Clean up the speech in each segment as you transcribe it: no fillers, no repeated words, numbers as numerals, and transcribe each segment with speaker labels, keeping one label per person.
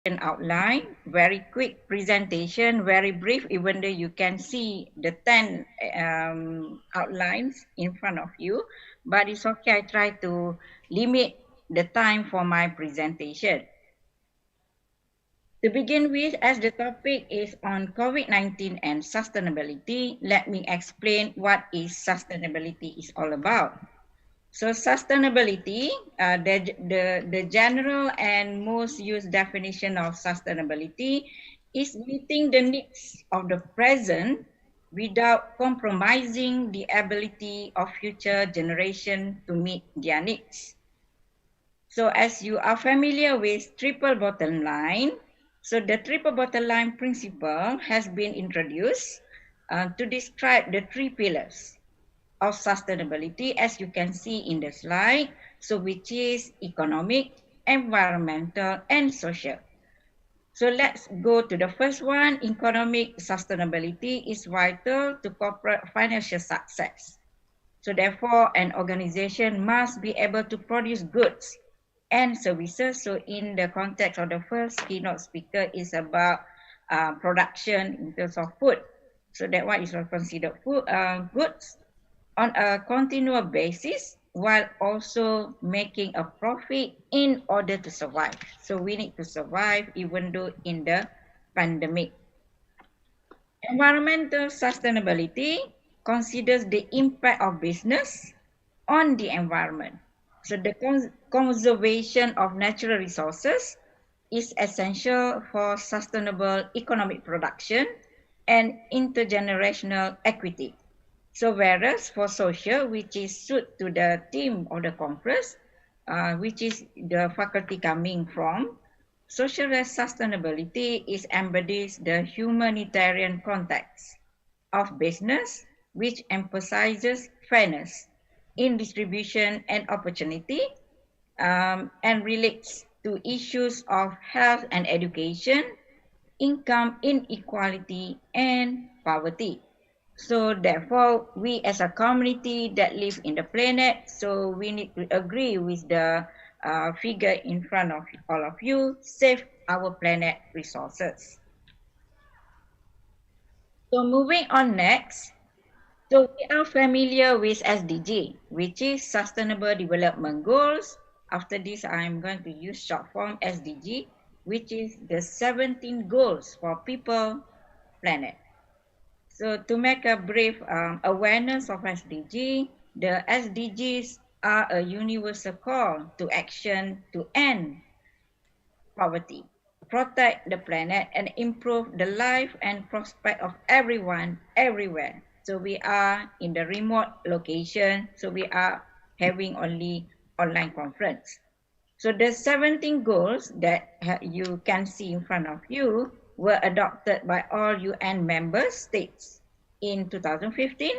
Speaker 1: outline, very quick presentation, very brief, even though you can see the 10 outlines in front of you, but it's okay. I try to limit the time for my presentation. To begin with, as the topic is on COVID-19 and sustainability, let me explain what is sustainability is all about. So sustainability, the general and most used definition of sustainability is meeting the needs of the present without compromising the ability of future generation to meet their needs. So as you are familiar with triple bottom line, so the triple bottom line principle has been introduced to describe the three pillars of sustainability, as you can see in the slide, so which is economic, environmental, and social. So let's go to the first one. Economic sustainability is vital to corporate financial success. So therefore, an organization must be able to produce goods and services. So in the context of the first keynote speaker is about production in terms of food. So that one is considered food, goods on a continual basis while also making a profit in order to survive. So we need to survive even though in the pandemic. Environmental sustainability considers the impact of business on the environment. So the conservation of natural resources is essential for sustainable economic production and intergenerational equity. So whereas for social, which is suit to the theme of the conference, which is the faculty coming from, social sustainability is embodies the humanitarian context of business, which emphasizes fairness in distribution and opportunity, and relates to issues of health and education, income inequality, and poverty. So therefore, we as a community that live in the planet, so we need to agree with the figure in front of all of you, save our planet resources. So moving on next, so we are familiar with SDG, which is Sustainable Development Goals. After this, I'm going to use short form SDG, which is the 17 goals for people, planet. So to make a brief awareness of SDG, the SDGs are a universal call to action to end poverty, protect the planet, and improve the life and prospect of everyone, everywhere. So we are in the remote location, so we are having only online conference. So the 17 goals that you can see in front of you were adopted by all UN member states in 2015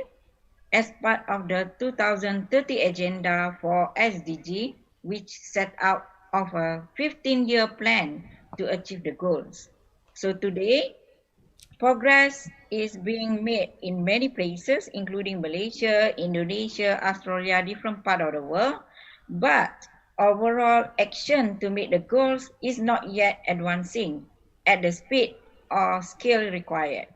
Speaker 1: as part of the 2030 agenda for SDG, which set out of a 15-year plan to achieve the goals. So today, progress is being made in many places, including Malaysia, Indonesia, Australia, different parts of the world, but overall action to meet the goals is not yet advancing at the speed or scale required.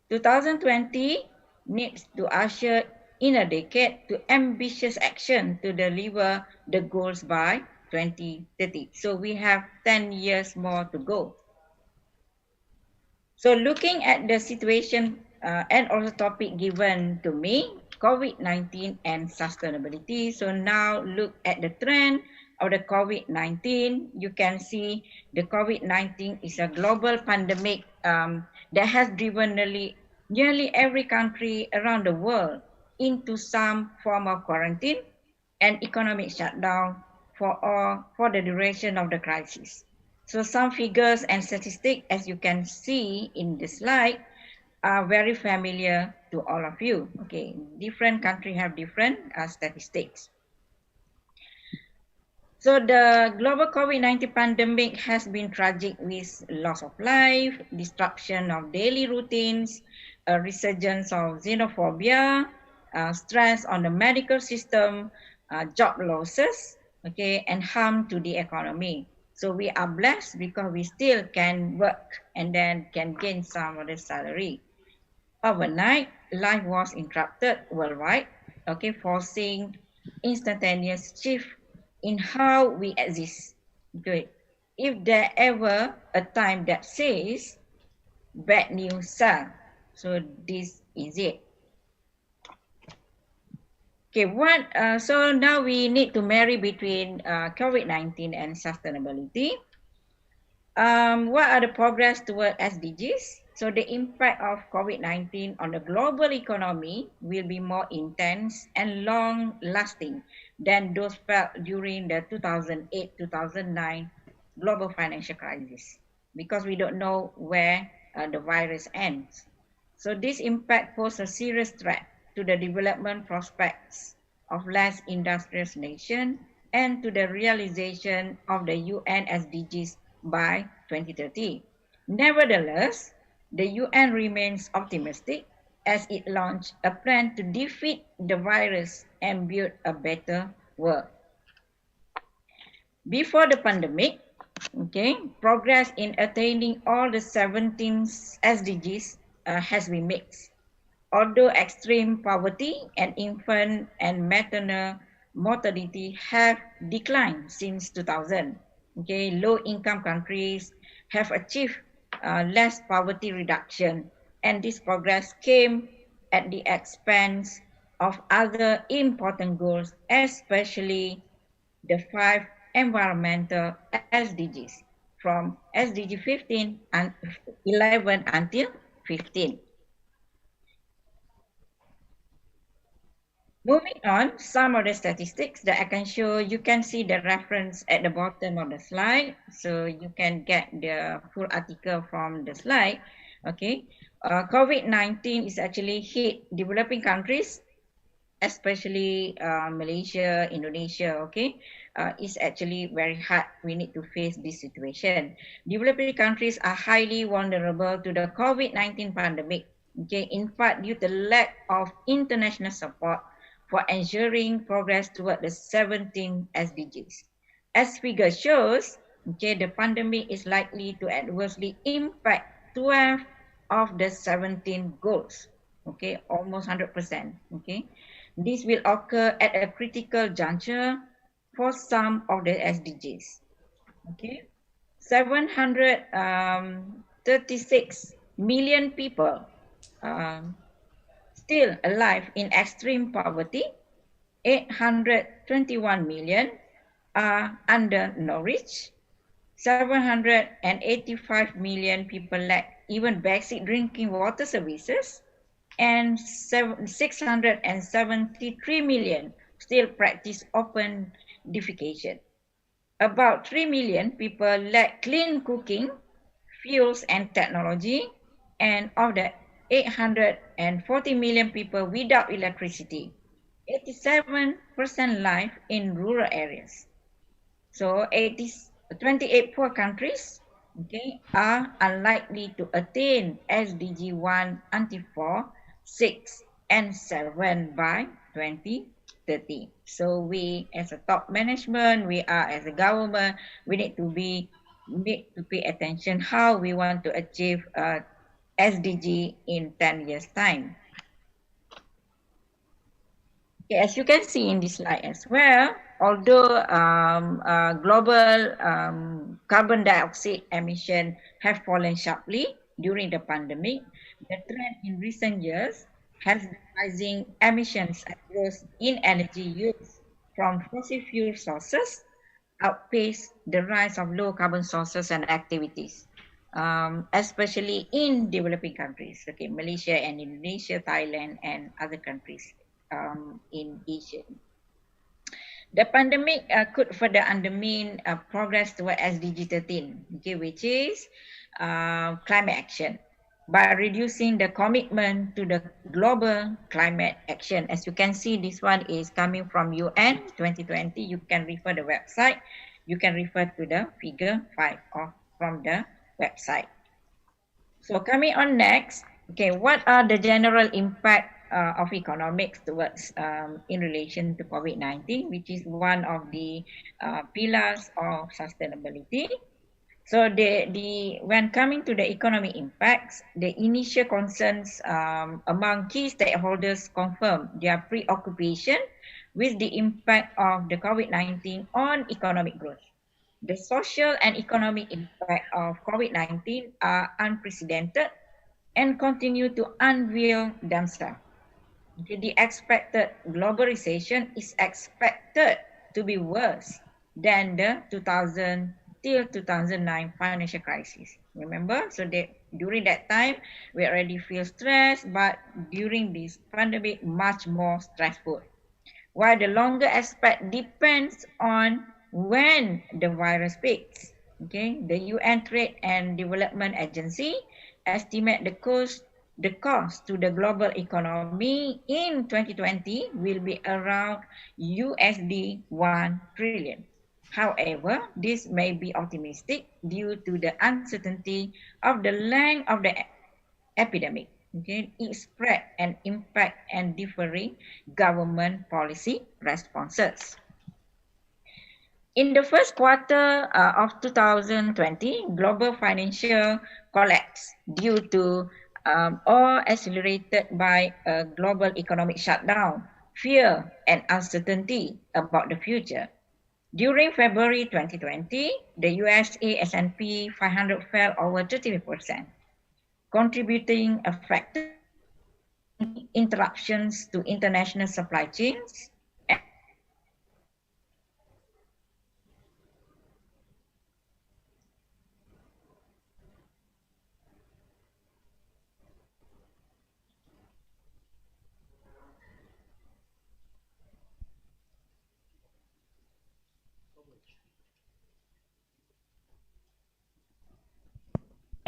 Speaker 1: 2020 needs to usher in a decade to ambitious action to deliver the goals by 2030. So we have 10 years more to go. So looking at the situation and also topic given to me, COVID-19 and sustainability. So now look at the trend of the COVID-19. You can see the COVID-19 is a global pandemic that has driven nearly every country around the world into some form of quarantine and economic shutdown for the duration of the crisis. So some figures and statistics, as you can see in the slide, are very familiar to all of you. Okay, different countries have different statistics. So the global COVID-19 pandemic has been tragic with loss of life, disruption of daily routines, a resurgence of xenophobia, stress on the medical system, job losses, okay, and harm to the economy. So we are blessed because we still can work and then can gain some of the salary. Overnight, life was interrupted worldwide, okay, forcing instantaneous shift in how we exist. Okay. If there ever a time that says bad news, sir, so this is it. Okay, so now we need to marry between COVID-19 and sustainability. What are the progress toward SDGs? So the impact of COVID-19 on the global economy will be more intense and long-lasting than those felt during the 2008-2009 global financial crisis, because we don't know where the virus ends. So this impact poses a serious threat to the development prospects of less industrious nations and to the realization of the UN SDGs by 2030. Nevertheless, the UN remains optimistic as it launched a plan to defeat the virus and build a better world. Before the pandemic, okay, progress in attaining all the 17 SDGs has been mixed. Although extreme poverty and infant and maternal mortality have declined since 2000, okay, low-income countries have achieved less poverty reduction, and this progress came at the expense of other important goals, especially the 5 environmental SDGs from SDG 15 and 11 until 15. Moving on, some of the statistics that I can show, you can see the reference at the bottom of the slide. So you can get the full article from the slide. Okay, COVID-19 is actually hit developing countries, especially Malaysia, Indonesia, okay, is actually very hard. We need to face this situation. Developing countries are highly vulnerable to the COVID-19 pandemic. Okay, in fact, due to lack of international support for ensuring progress toward the 17 SDGs. As figure shows, okay, the pandemic is likely to adversely impact 12 of the 17 goals. Okay, almost 100%. Okay, this will occur at a critical juncture for some of the SDGs. Okay, 736 million people still alive in extreme poverty. 821 million are undernourished. 785 million people lack even basic drinking water services, and 673 million still practice open defecation. About 3 million people lack clean cooking, fuels and technology, and of the 840 million people without electricity, 87% live in rural areas. So 28 poor countries, okay, are unlikely to attain SDG 1 until 4, 6, and 7 by 2030. So we as a top management, we are as a government, we need to pay attention how we want to achieve SDG in 10 years time. Okay, as you can see in this slide as well, although global carbon dioxide emission have fallen sharply during the pandemic, the trend in recent years has been rising emissions and growth in energy use from fossil fuel sources outpace the rise of low carbon sources and activities, especially in developing countries, okay, Malaysia and Indonesia, Thailand, and other countries in Asia. The pandemic could further undermine progress toward SDG 13, okay, which is climate action, by reducing the commitment to the global climate action. As you can see, this one is coming from UN 2020. You can refer the website. You can refer to the figure 5 from the website. So coming on next, okay, what are the general impact of economics towards in relation to COVID-19, which is one of the pillars of sustainability. So when coming to the economic impacts, the initial concerns among key stakeholders confirm their preoccupation with the impact of the COVID-19 on economic growth. The social and economic impact of COVID-19 are unprecedented and continue to unveil themselves. The expected global recession is expected to be worse than the 2000 till 2009 financial crisis. Remember, so that during that time we already feel stressed, but during this pandemic, much more stressful. While the longer aspect depends on when the virus peaks. Okay, the UN Trade and Development Agency estimate the cost to the global economy in 2020 will be around USD 1 trillion. However, this may be optimistic due to the uncertainty of the length of the epidemic, okay, its spread and impact and differing government policy responses. In the first quarter of 2020, global financial collapse due to or accelerated by a global economic shutdown, fear and uncertainty about the future. During February 2020, the USA S&P 500 fell over 30%, contributing a factor including interruptions to international supply chains and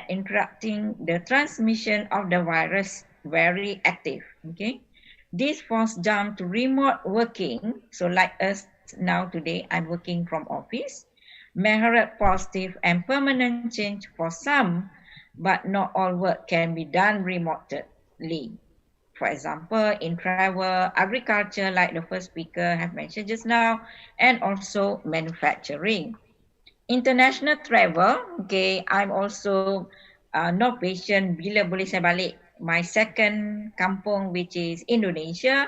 Speaker 1: interrupting the transmission of the virus very active. Okay, this forced jump to remote working. So like us now today, I'm working from office. May have positive and permanent change for some, but not all work can be done remotely. For example, in travel, agriculture, like the first speaker have mentioned just now, and also manufacturing. International travel, okay, I'm also no patient bila boleh saya balik my second kampung, which is Indonesia.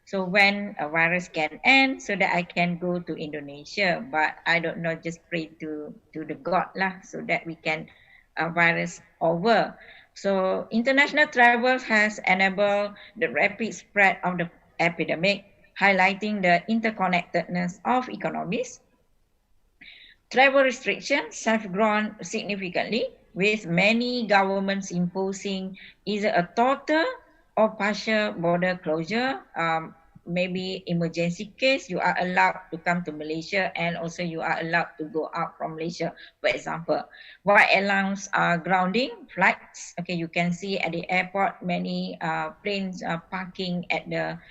Speaker 1: So when a virus can end, so that I can go to Indonesia. But I don't know, just pray to the God lah, so that we can virus over. So international travel has enabled the rapid spread of the epidemic, highlighting the interconnectedness of economies. Travel restrictions have grown significantly, with many governments imposing either a total or partial border closure. Maybe emergency case, you are allowed to come to Malaysia, and also you are allowed to go out from Malaysia, for example. While airlines are grounding flights, okay, you can see at the airport many planes are parking at the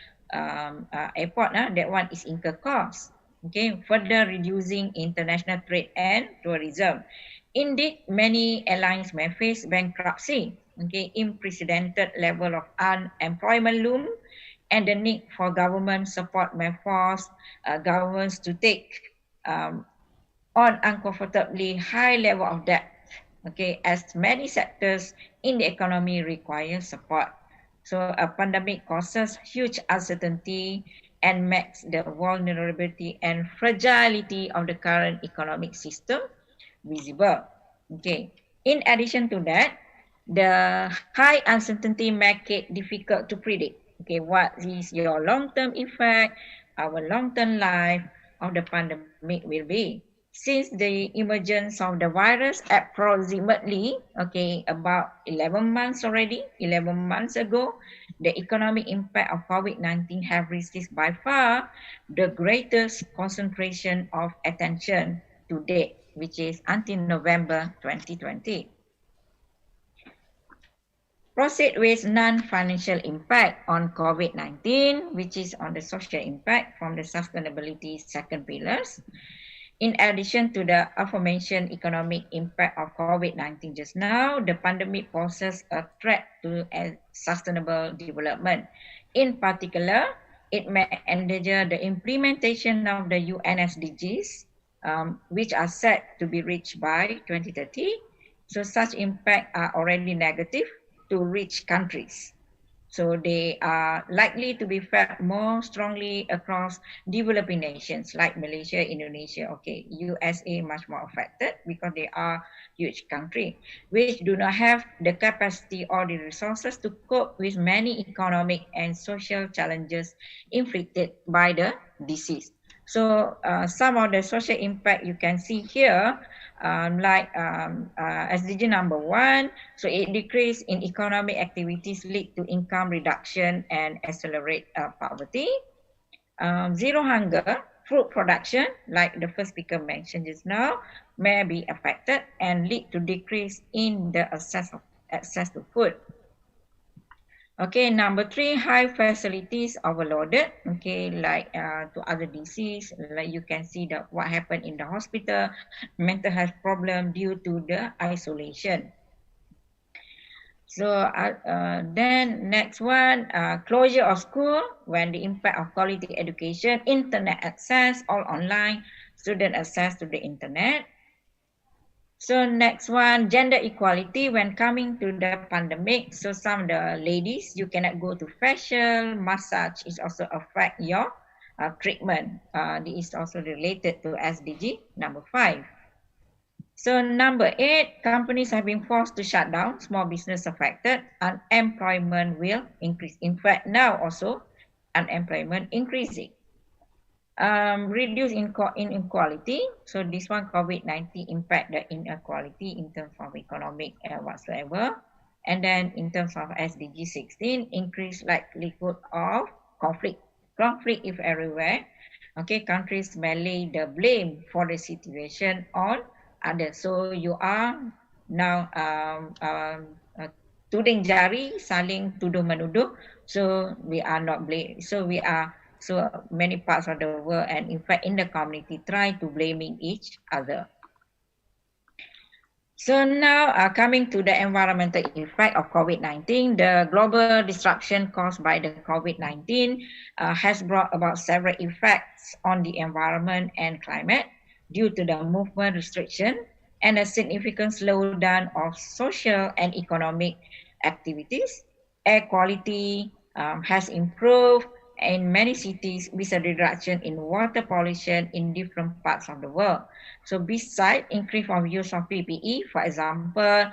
Speaker 1: airport. That one is incur cost. Okay, further reducing international trade and tourism. Indeed, many airlines may face bankruptcy. Okay, unprecedented level of unemployment loom, and the need for government support may force governments to take on uncomfortably high level of debt. Okay, as many sectors in the economy require support. So a pandemic causes huge uncertainty and makes the vulnerability and fragility of the current economic system visible. Okay. In addition to that, the high uncertainty make it difficult to predict. Okay, what is your long-term effect, our long-term life of the pandemic will be. Since the emergence of the virus approximately, okay, about 11 months already, 11 months ago, the economic impact of COVID-19 have received by far the greatest concentration of attention to date, which is until November 2020. Proceed with non-financial impact on COVID-19, which is on the social impact from the sustainability second pillars. In addition to the aforementioned economic impact of COVID-19 just now, the pandemic poses a threat to sustainable development. In particular, it may endanger the implementation of the UN SDGs, which are set to be reached by 2030. So such impacts are already negative to rich countries. So they are likely to be felt more strongly across developing nations like Malaysia, Indonesia. Okay, USA much more affected because they are huge country which do not have the capacity or the resources to cope with many economic and social challenges inflicted by the disease. So some of the social impact you can see here, SDG number 1, so it decrease in economic activities lead to income reduction and accelerate poverty. Zero hunger, food production, like the first speaker mentioned just now, may be affected and lead to decrease in the access to food. Okay, number 3, high facilities overloaded. Okay, like to other disease, like you can see that what happened in the hospital, mental health problem due to the isolation. So then next one, closure of school when the impact of quality education, internet access, all online, student access to the internet. So next one, gender equality when coming to the pandemic. So some of the ladies, you cannot go to facial, massage is also affect your treatment. This is also related to SDG number 5. So number 8, companies have been forced to shut down, small business affected, unemployment will increase. In fact, now also unemployment increasing. Reduce inequality. So this one, COVID-19 impact the inequality in terms of economic whatsoever. And then in terms of SDG 16, increase likelihood of conflict. Conflict is everywhere. Okay, countries may lay the blame for the situation on others. So you are now tuding jari, saling tuduh menuduh. So we are not blame. So many parts of the world and in fact in the community try to blaming each other. So now coming to the environmental effect of COVID-19, the global disruption caused by the COVID-19 has brought about several effects on the environment and climate due to the movement restriction and a significant slowdown of social and economic activities. Air quality has improved in many cities with a reduction in water pollution in different parts of the world. So besides increase of use of PPE, for example,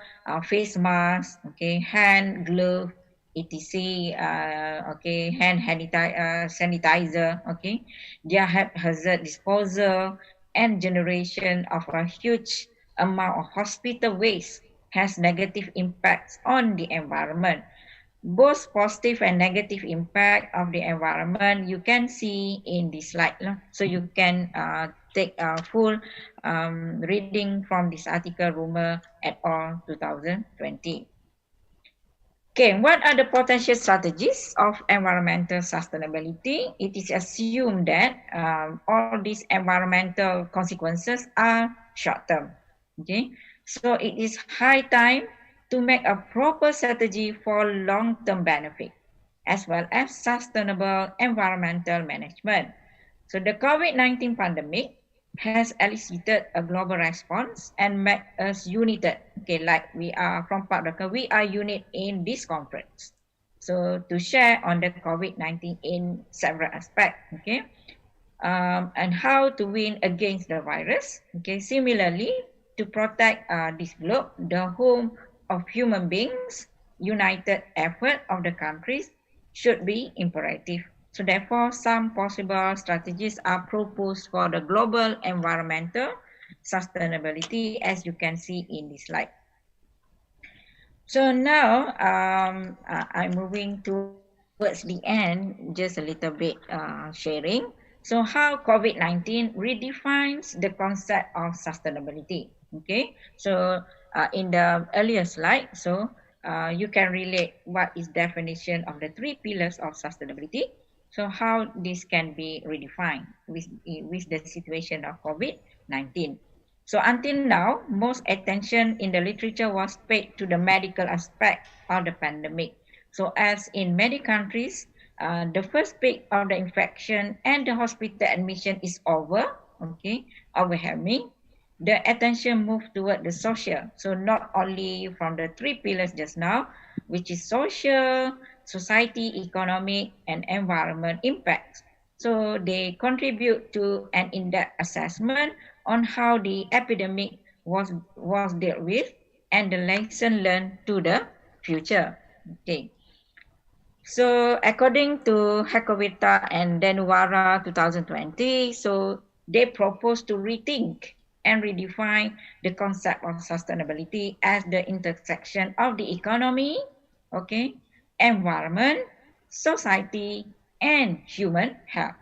Speaker 1: face mask, okay, hand glove, etc., okay, hand sanitizer, okay, their hazard disposal and generation of a huge amount of hospital waste has negative impacts on the environment. Both positive and negative impact of the environment you can see in this slide. So you can take a full reading from this article, Rumor et al. 2020. Okay, what are the potential strategies of environmental sustainability? It is assumed that all these environmental consequences are short-term. Okay, so it is high time to make a proper strategy for long-term benefit, as well as sustainable environmental management. So the COVID-19 pandemic has elicited a global response and made us united. Okay, like we are from Padraka, we are unit in this conference. So to share on the COVID-19 in several aspects, okay, and how to win against the virus. Okay, similarly, to protect this globe, the home of human beings, united effort of the countries should be imperative. So therefore, some possible strategies are proposed for the global environmental sustainability, as you can see in this slide. So now I'm moving towards the end, just a little bit sharing. So how COVID-19 redefines the concept of sustainability. Okay, so in the earlier slide, so you can relate what is definition of the 3 pillars of sustainability. So how this can be redefined with the situation of COVID-19. So until now, most attention in the literature was paid to the medical aspect of the pandemic. So as in many countries, the first peak of the infection and the hospital admission is over, okay, overwhelming, the attention moves toward the social. So not only from the three pillars just now, which is social, society, economic, and environment impacts. So they contribute to an in-depth assessment on how the epidemic was dealt with and the lesson learned to the future. Okay. So according to Hakovita and Denwara 2020, so they propose to rethink and redefine the concept of sustainability as the intersection of the economy, okay, environment, society, and human health.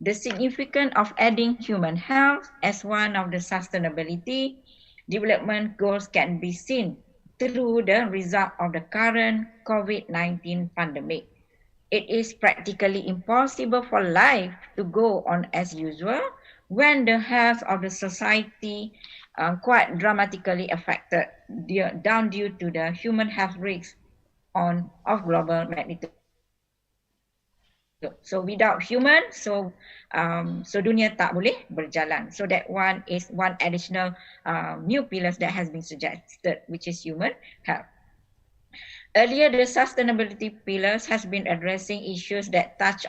Speaker 1: The significance of adding human health as one of the sustainability development goals can be seen through the result of the current COVID-19 pandemic. It is practically impossible for life to go on as usual when the health of the society quite dramatically affected down due to the human health risks of global magnitude. So without human, so dunia tak boleh berjalan. So that one is one additional new pillars that has been suggested, which is human health. Earlier, the sustainability pillars has been addressing issues that touch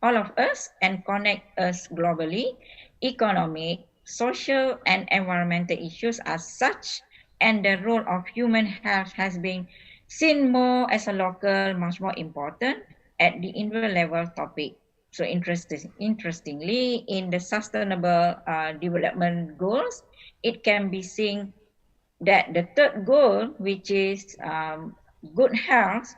Speaker 1: all of us and connect us globally. Economic, social, and environmental issues as such, and the role of human health has been seen more as a local, much more important at the individual level topic. So interestingly, in the sustainable development goals, it can be seen that the third goal, which is good health,